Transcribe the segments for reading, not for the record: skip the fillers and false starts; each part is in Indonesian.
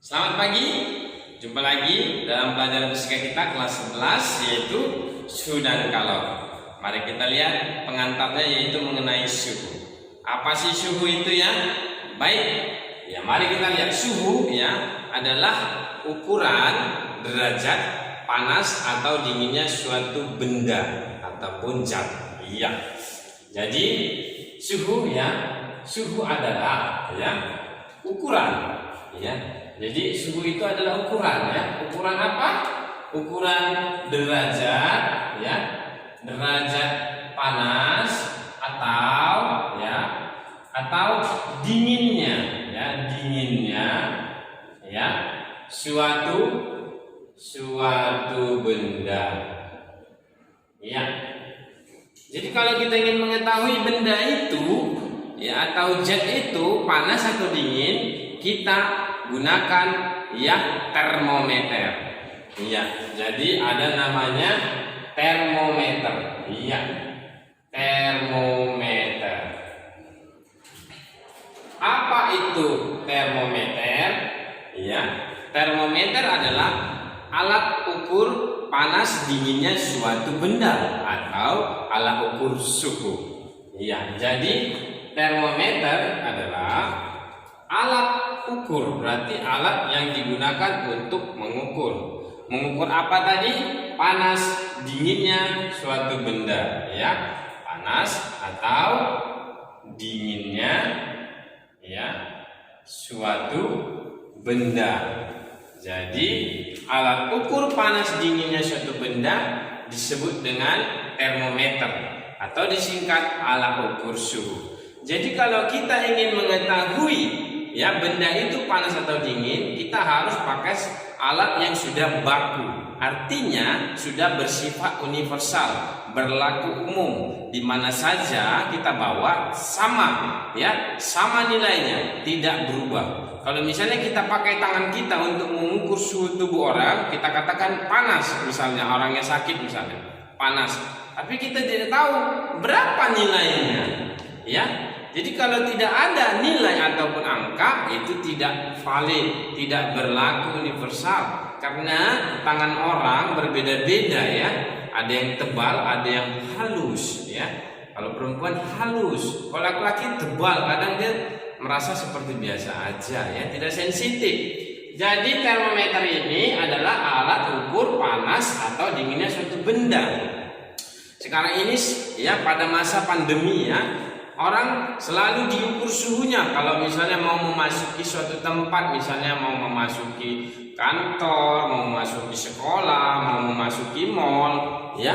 Selamat pagi, jumpa lagi dalam pelajaran fisika kita kelas 11 yaitu suhu dan kalor. Mari kita lihat pengantarnya yaitu mengenai suhu. Apa sih suhu itu ya? Baik, ya mari kita lihat suhu ya adalah ukuran derajat panas atau dinginnya suatu benda ataupun zat. Iya. Jadi suhu adalah ukuran ya. Jadi suhu itu adalah ukuran ya. Ukuran apa? Ukuran derajat ya. Derajat panas atau dinginnya ya suatu benda. Ya. Jadi kalau kita ingin mengetahui benda itu ya atau zat itu panas atau dingin, kita gunakan ya termometer. Iya, jadi ada namanya termometer. Iya, termometer. Apa itu termometer? Iya, termometer adalah alat ukur panas dinginnya suatu benda atau alat ukur suhu. Iya, jadi termometer adalah alat ukur, berarti alat yang digunakan untuk mengukur. Mengukur apa tadi? Panas dinginnya suatu benda, ya. Panas atau dinginnya ya suatu benda. Jadi alat ukur panas dinginnya suatu benda disebut dengan termometer atau disingkat alat ukur suhu. Jadi kalau kita ingin mengetahui ya benda itu panas atau dingin, kita harus pakai alat yang sudah baku, artinya sudah bersifat universal, berlaku umum, di mana saja kita bawa sama nilainya, tidak berubah. Kalau misalnya kita pakai tangan kita untuk mengukur suhu tubuh orang, kita katakan panas, misalnya orangnya sakit misalnya panas, tapi kita tidak tahu berapa nilainya ya. Jadi kalau tidak ada nilai ataupun angka, itu tidak valid, tidak berlaku universal. Karena tangan orang berbeda-beda ya. Ada yang tebal, ada yang halus ya. Kalau perempuan halus, kalau laki-laki tebal, kadang dia merasa seperti biasa aja ya, tidak sensitif. Jadi termometer ini adalah alat ukur panas atau dinginnya suatu benda. Sekarang ini ya pada masa pandemi ya, orang selalu diukur suhunya. Kalau misalnya mau memasuki suatu tempat, misalnya mau memasuki kantor, mau memasuki sekolah, mau memasuki mall, ya,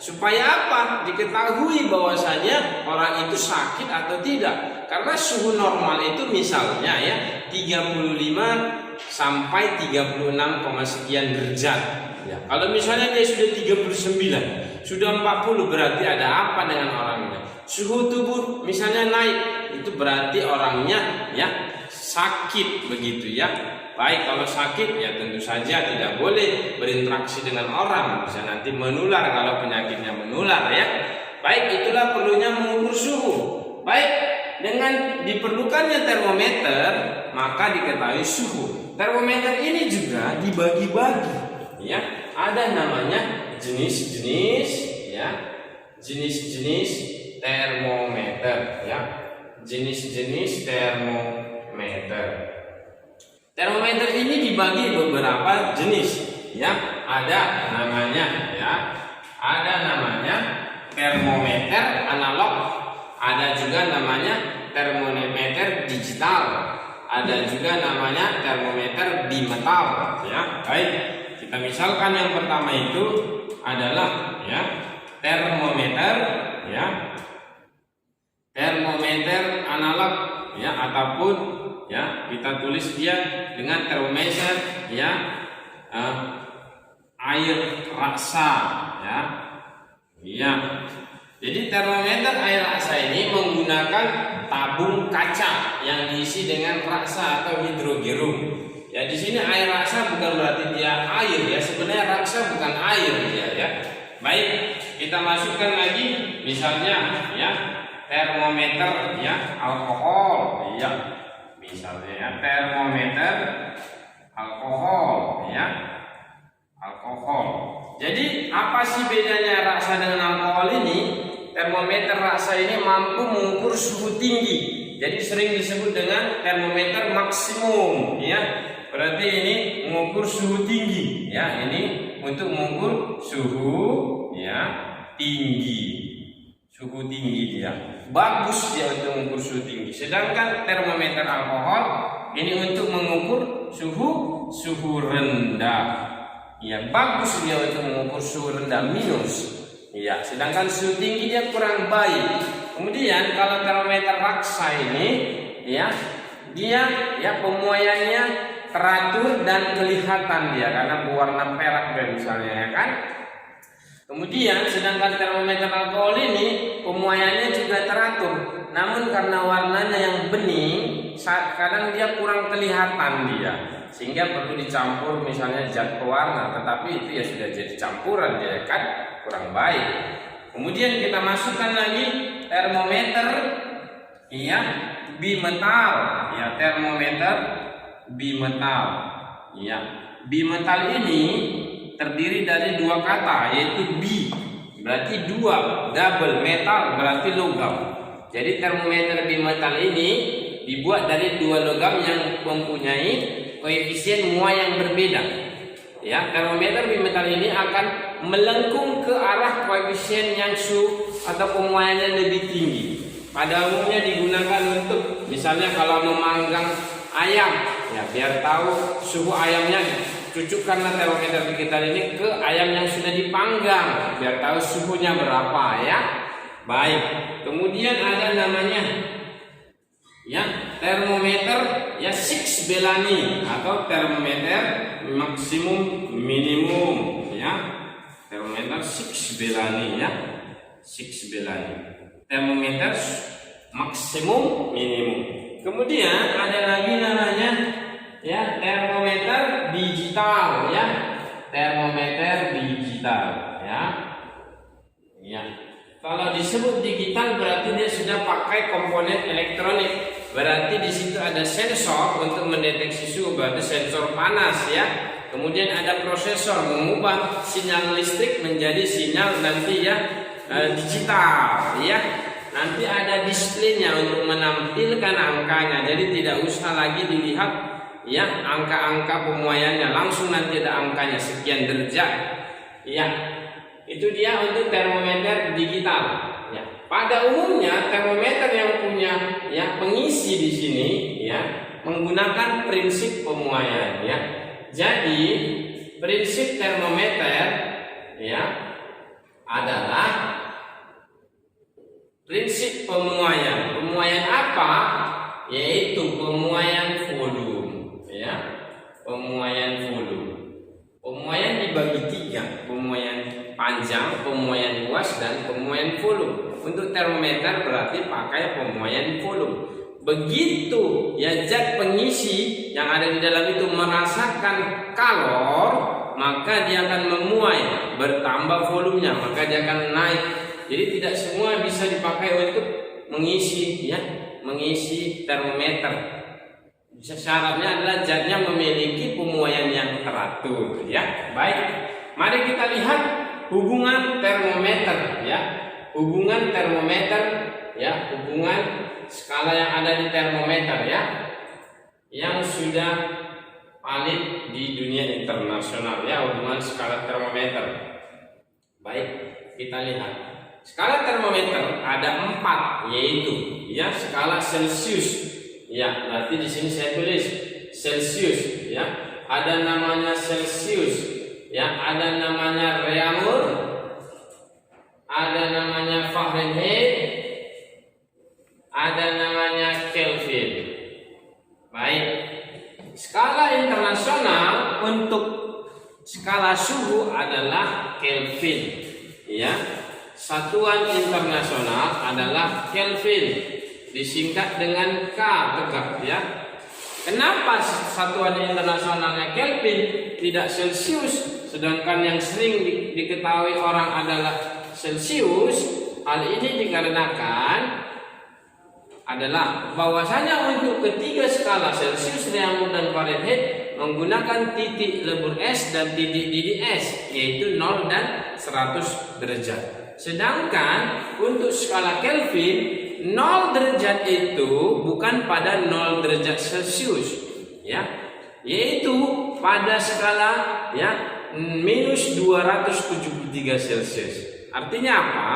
supaya apa? Diketahui bahwasanya orang itu sakit atau tidak. Karena suhu normal itu misalnya ya 35 sampai 36, sekian derajat. Ya, kalau misalnya dia sudah 39, sudah 40, berarti ada apa dengan orang ini? Suhu tubuh misalnya naik, itu berarti orangnya ya sakit begitu ya. Baik, kalau sakit ya tentu saja tidak boleh berinteraksi dengan orang, bisa nanti menular kalau penyakitnya menular ya. Baik, itulah perlunya mengukur suhu. Baik, dengan diperlukannya termometer maka diketahui suhu. Termometer ini juga dibagi-bagi ya. Ada namanya jenis-jenis ya. Jenis-jenis termometer ya, jenis-jenis termometer. Termometer ini dibagi beberapa jenis ya. Ada namanya termometer analog, ada juga namanya termometer digital, ada juga namanya termometer bimetal ya. Baik, kita misalkan yang pertama itu adalah ya termometer ya, termometer analog ya, ataupun ya kita tulis dia dengan termometer ya air raksa ya. Iya. Jadi termometer air raksa ini menggunakan tabung kaca yang diisi dengan raksa atau hidrogerum. Ya di sini air raksa bukan berarti dia air ya, sebenarnya raksa bukan air dia ya. Baik, kita masukkan lagi misalnya ya termometer ya alkohol ya, misalnya ya termometer Jadi apa sih bedanya raksa dengan alkohol ini? Termometer raksa ini mampu mengukur suhu tinggi. Jadi sering disebut dengan termometer maksimum, ya. Berarti ini mengukur suhu tinggi, ya. Ini untuk mengukur suhu, ya, tinggi. Suhu tinggi dia. Bagus dia untuk mengukur suhu tinggi. Sedangkan termometer alkohol ini untuk mengukur suhu rendah. Ya, bagus dia untuk mengukur suhu rendah minus. Ya, sedangkan suhu tinggi dia kurang baik. Kemudian kalau termometer raksa ini, ya, dia ya pemuaiannya teratur dan kelihatan dia karena berwarna perak misalnya, ya kan. Kemudian sedangkan termometer alkohol ini pemuaiannya juga teratur. Namun karena warnanya yang bening, kadang dia kurang kelihatan dia. Sehingga perlu dicampur misalnya zat pewarna, tetapi itu ya sudah jadi campuran dia kan kurang baik. Kemudian kita masukkan lagi termometer ya bimetal, ya termometer bimetal. Ya, bimetal ini terdiri dari dua kata yaitu bi berarti dua, double, metal berarti logam. Jadi termometer bimetal ini dibuat dari dua logam yang mempunyai koefisien muai yang berbeda. Ya, termometer bimetal ini akan melengkung ke arah koefisien yang atau pemuaiannya lebih tinggi. Pada umumnya digunakan untuk misalnya kalau memanggang ayam, ya biar tahu suhu ayamnya, cucukkanlah termometer digital ini ke ayam yang sudah dipanggang biar tahu suhunya berapa, ya. Baik. Kemudian ada namanya ya termometer ya Six Bellani atau termometer maksimum minimum, ya. Termometer Six Bellani, ya. Six Bellani. Termometer maksimum minimum. Kemudian ada lagi namanya ya termometer digital, ya. Termometer digital, ya. Ya. Kalau disebut digital berarti dia sudah pakai komponen elektronik. Berarti di situ ada sensor untuk mendeteksi suhu, berarti sensor panas, ya. Kemudian ada prosesor mengubah sinyal listrik menjadi sinyal nanti ya digital, ya. Nanti ada displaynya untuk menampilkan angkanya. Jadi tidak usah lagi dilihat ya angka-angka pemuaiannya, langsung nanti ada angkanya sekian derajat, ya. Itu dia untuk termometer digital. Ya. Pada umumnya termometer yang punya ya pengisi di sini ya menggunakan prinsip pemuaian, ya. Jadi prinsip termometer ya adalah prinsip pemuaian. Pemuaian apa? Yaitu pemuaian volume, ya. Pemuaian volume. Pemuaian dibagi tiga, pemuaian panjang, pemuaian luas, dan pemuaian volume. Untuk termometer berarti pakai pemuaian volume. Begitu ya zat pengisi yang ada di dalam itu merasakan kalor, maka dia akan memuai, bertambah volumenya, maka dia akan naik. Jadi tidak semua bisa dipakai untuk mengisi ya, mengisi termometer. Syaratnya adalah zatnya memiliki pemuaian yang teratur, ya. Baik, mari kita lihat hubungan termometer, ya. Hubungan termometer, ya, hubungan skala yang ada di termometer, ya, yang sudah valid di dunia internasional, ya, hubungan skala termometer. Baik, kita lihat. Skala termometer ada 4, yaitu ya skala Celcius. Ya, berarti di sini saya tulis Celcius, ya. Ada namanya Celcius, ya. Ada namanya Reaumur, ada namanya Fahrenheit, ada namanya Kelvin. Baik. Skala internasional untuk skala suhu adalah Kelvin, ya. Satuan internasional adalah Kelvin. Disingkat dengan K tegak, ya. Kenapa satuan internasionalnya Kelvin tidak Celcius, sedangkan yang sering diketahui orang adalah Celcius? Hal ini dikarenakan adalah bahwasanya untuk ketiga skala Celcius, Reaumur, dan Fahrenheit menggunakan titik lebur S dan titik didih S, yaitu 0 dan 100 derajat. Sedangkan untuk skala Kelvin, 0 derajat itu bukan pada 0 derajat Celcius, ya, yaitu pada skala ya minus 273 Celcius. Artinya apa?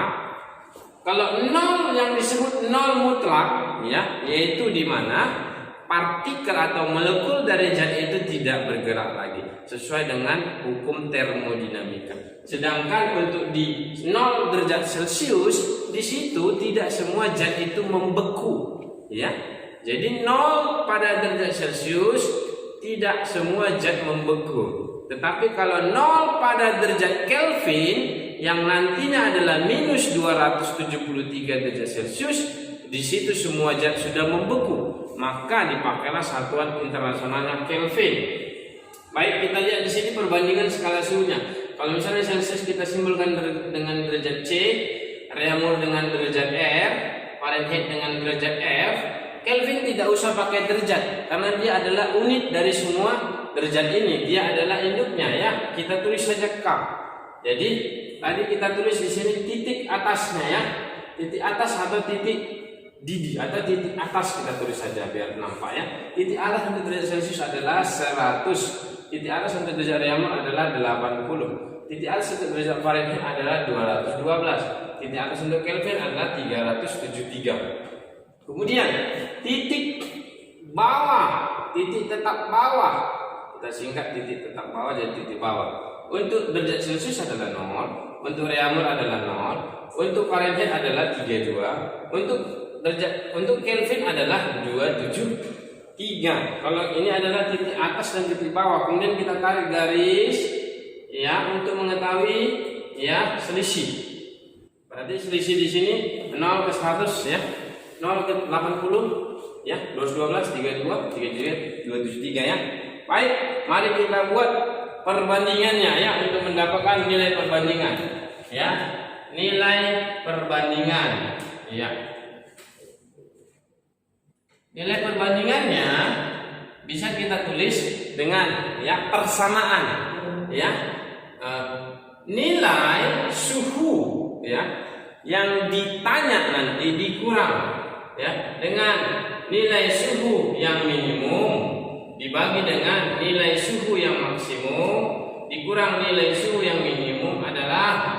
Kalau 0 yang disebut 0 mutlak, ya, yaitu di mana partikel atau molekul dari zat itu tidak bergerak lagi sesuai dengan hukum termodinamika. Sedangkan untuk di 0 derajat Celcius, di situ tidak semua zat itu membeku, ya. Jadi 0 pada derajat Celcius tidak semua zat membeku. Tetapi kalau 0 pada derajat Kelvin yang nantinya adalah minus 273 derajat Celcius, di situ semua zat sudah membeku. Maka dipakailah satuan internasionalnya Kelvin. Baik, kita lihat di sini perbandingan skala suhunya. Kalau misalnya Celsius kita simbolkan dengan derajat C, Reaumur dengan derajat R, Fahrenheit dengan derajat F, Kelvin tidak usah pakai derajat karena dia adalah unit dari semua derajat ini. Dia adalah induknya, ya. Kita tulis saja K. Jadi tadi kita tulis di sini titik atasnya, ya. Titik atas atau titik didih atau titik atas kita tulis saja biar nampak, ya. Titik atas untuk derajat Celcius adalah 100. Titik atas untuk derajat Reaumur adalah 80. Titik atas untuk derajat Fahrenheit adalah 212. Titik atas untuk Kelvin adalah 373. Kemudian titik bawah, titik tetap bawah, kita singkat titik tetap bawah jadi titik bawah. Untuk derajat Celcius adalah 0, untuk Reaumur adalah 0, untuk Fahrenheit adalah 32, untuk Kelvin adalah 273. Kalau ini adalah titik atas dan titik bawah, kemudian kita tarik garis, ya, untuk mengetahui, ya, selisih. Berarti selisih di sini 0 ke 100, ya. 0 ke 80, ya, 212, 32, 273, ya. Baik, mari kita buat perbandingannya, ya, untuk mendapatkan nilai perbandingan, ya. Nilai perbandingan, ya. Nilai perbandingannya bisa kita tulis dengan, ya, persamaan, ya. Nilai suhu, ya, yang ditanya nanti dikurang, ya, dengan nilai suhu yang minimum dibagi dengan nilai suhu yang maksimum dikurang nilai suhu yang minimum adalah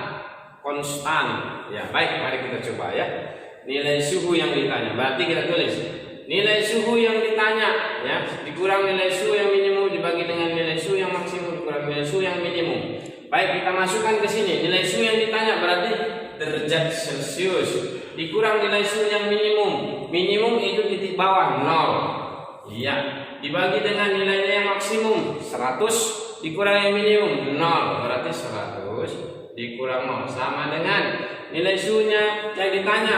konstan. Ya, baik, mari kita coba, ya. Nilai suhu yang ditanya, berarti kita tulis nilai suhu yang ditanya, ya, dikurang nilai suhu yang minimum dibagi dengan nilai suhu yang maksimum dikurang nilai suhu yang minimum. Baik, kita masukkan ke sini nilai suhu yang ditanya berarti derajat Celcius dikurang nilai suhu yang minimum. Minimum itu titik bawah 0. Iya, dibagi dengan nilainya yang maksimum 100 dikurang yang minimum 0, berarti 100 dikurang 0 sama dengan nilai suhunya yang ditanya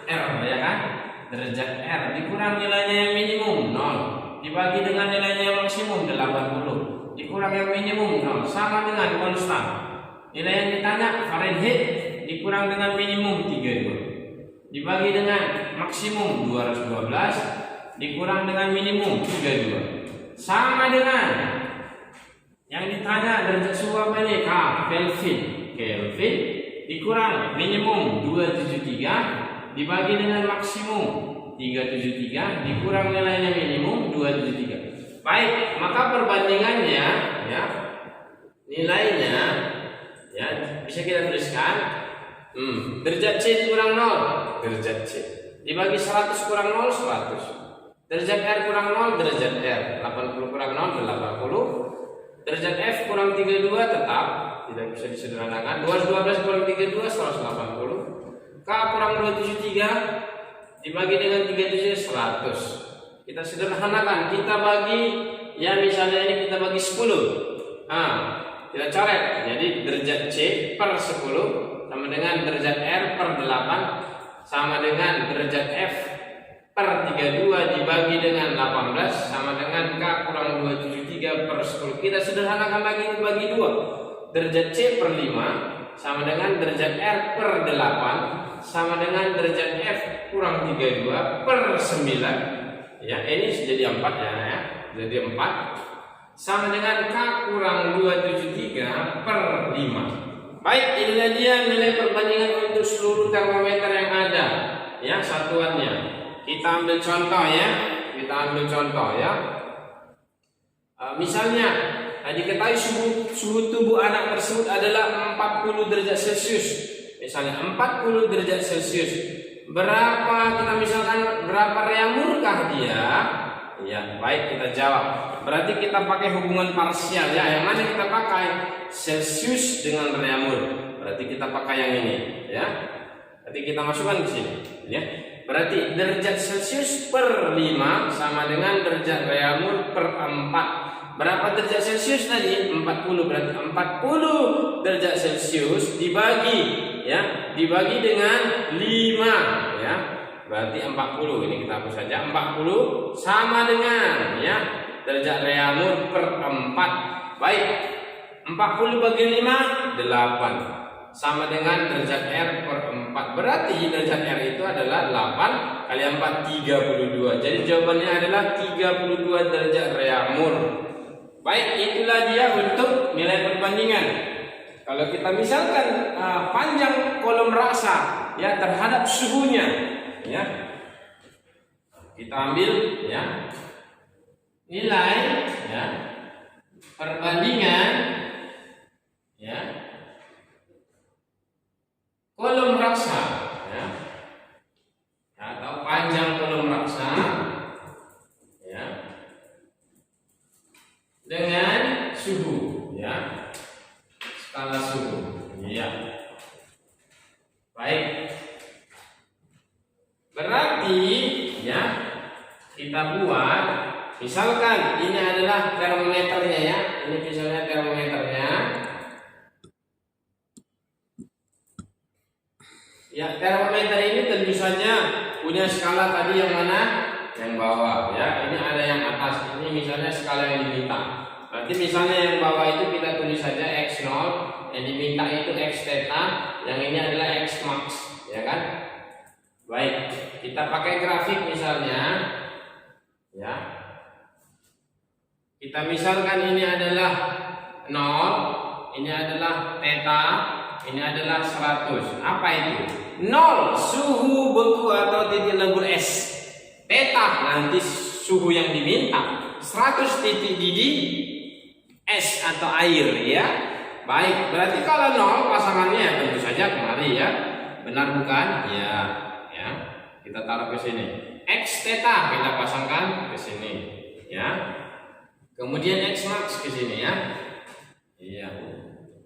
R, ya kan? Derajat R dikurang nilainya yang minimum 0 dibagi dengan nilainya yang maksimum 80 dikurang yang minimum 0 sama dengan konstan. Nilai yang ditanya Fahrenheit dikurang dengan minimum 32 dibagi dengan maksimum 212 dikurang dengan minimum 32 sama dengan yang ditanya derajat suhu apa ini? Kelvin. Kelvin dikurang minimum 273 dibagi dengan maksimum 373 dikurang nilainya minimum 273. Baik, maka perbandingannya, ya, nilainya, ya, bisa kita tuliskan derajat C kurang 0 derajat C dibagi 100 kurang 0 100. Derajat R kurang 0 derajat R 80 kurang 0 80. Derajat F kurang 32 tetap tidak bisa disederhanakan. 212 kurang 32 180. K kurang 273 dibagi dengan 37 100. Kita sederhanakan, kita bagi, ya, misalnya ini kita bagi 10. Kita coret. Jadi derajat C per 10 sama dengan derajat R per 8 sama dengan derajat F per 32 dibagi dengan 18 sama dengan K kurang 273 per 10. Kita sederhanakan lagi, bagi 2. Derajat C per 5 sama dengan derajat R per 8 sama dengan derajat F kurang 32 per 9. Ya, ini jadi 4, ya, jadi 4 sama dengan K kurang 273 per 5. Baik, inilah dia nilai perbandingan untuk seluruh termometer yang ada, ya, satuannya. Kita ambil contoh ya. Misalnya, diketahui suhu tubuh anak tersebut adalah 40 derajat Celcius. Misalnya 40 derajat Celcius. Berapa reamurkah dia? Ya, baik, kita jawab. Berarti kita pakai hubungan parsial ya. Yang mana kita pakai? Celcius dengan reamur. Berarti kita pakai yang ini, ya. Berarti kita masukkan ke sini, ya. Berarti derajat Celcius per 5 sama dengan derajat reamur per 4. Berapa derajat Celcius tadi? 40. Berarti 40 derajat Celcius dibagi dengan 5, ya. Berarti 40. Ini kita hapus saja. 40 sama dengan, ya, derajat reamur per 4. Baik. 40 bagi 5 8. Sama dengan derajat R per 4. Berarti derajat R itu adalah 8 kali 4 32. Jadi jawabannya adalah 32 derajat reamur. Baik, itulah dia untuk nilai perbandingan. Kalau kita misalkan panjang kolom rasa, ya, terhadap suhunya, ya, kita ambil, ya, nilai, ya, perbandingan, ya, kolom raksa, ya, atau panjang kolom raksa, ya, dengan suhu, ya, skala suhu, ya. Baik, berarti, ya, kita buat, misalkan ini adalah termometernya, ya, ini misalnya termometernya. Ya, termometer ini tentu saja punya skala tadi yang mana? Yang bawah, ya. Ini ada yang atas. Ini misalnya skala yang diminta. Berarti misalnya yang bawah itu kita tulis saja X0, yang diminta itu X theta, yang ini adalah X max, ya kan? Baik, kita pakai grafik misalnya, ya. Kita misalkan ini adalah 0, ini adalah theta, ini adalah 100. Apa itu? 0 suhu beku atau titik lebur es. Theta nanti suhu yang diminta. 100 titik didih es atau air, ya. Baik, berarti kalau 0 pasangannya tentu saja kemari, ya. Benar bukan? Ya, ya. Kita taruh ke sini. X theta kita pasangkan ke sini, ya. Kemudian X max ke sini, ya. Iya.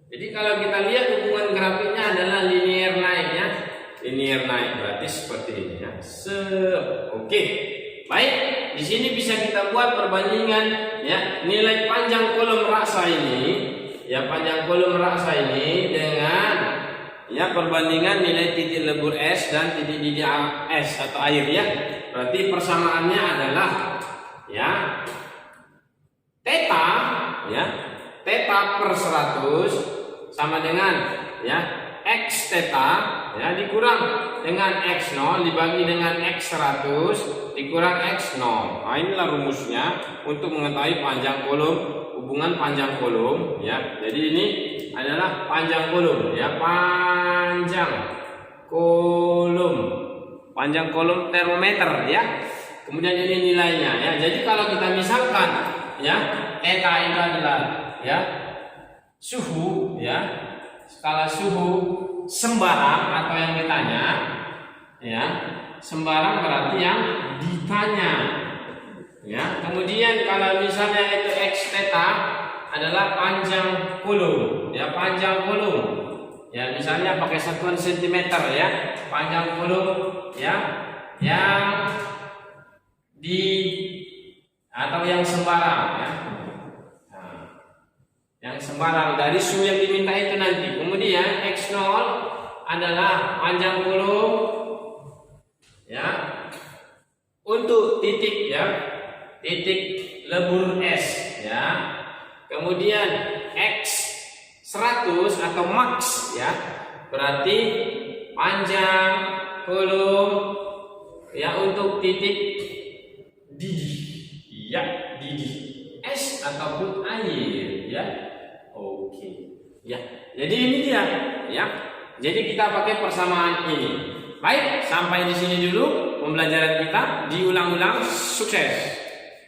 Jadi kalau kita lihat hubungan grafiknya adalah linear naik, ya. Linear naik berarti seperti ini, ya. Oke. Baik, di sini bisa kita buat perbandingan, ya, nilai panjang kolom raksa ini, ya, panjang kolom raksa ini dengan, ya, perbandingan nilai titik lebur es dan titik didih es atau air, ya. Berarti persamaannya adalah, ya, theta, ya, theta per 100 sama dengan, ya, X theta, ya, dikurang dengan X0 dibagi dengan X100 dikurang X0. Nah, inilah rumusnya untuk mengetahui panjang kolom, hubungan panjang kolom, ya. Jadi ini adalah panjang kolom, ya, panjang kolom termometer, ya. Kemudian ini nilainya, ya. Jadi kalau kita misalkan, ya, theta itu adalah, ya, suhu, ya, skala suhu sembarang atau yang ditanya, ya, sembarang berarti yang ditanya, ya. Kemudian kalau misalnya itu X theta adalah panjang kolom, ya, panjang kolom, ya, misalnya pakai satuan sentimeter, ya, panjang kolom, ya, yang di atau yang sembarang, ya. Yang sembarang dari suhu yang diminta itu nanti. Kemudian X0 adalah panjang kolom, ya, untuk titik, ya, titik lebur es, ya. Kemudian X100 atau max, ya, berarti panjang kolom, ya, untuk titik didih, ya, didih es ataupun air, ya. Oke. Ya. Jadi ini dia, ya. Jadi kita pakai persamaan ini. Baik, sampai di sini dulu pembelajaran kita. Diulang-ulang, sukses.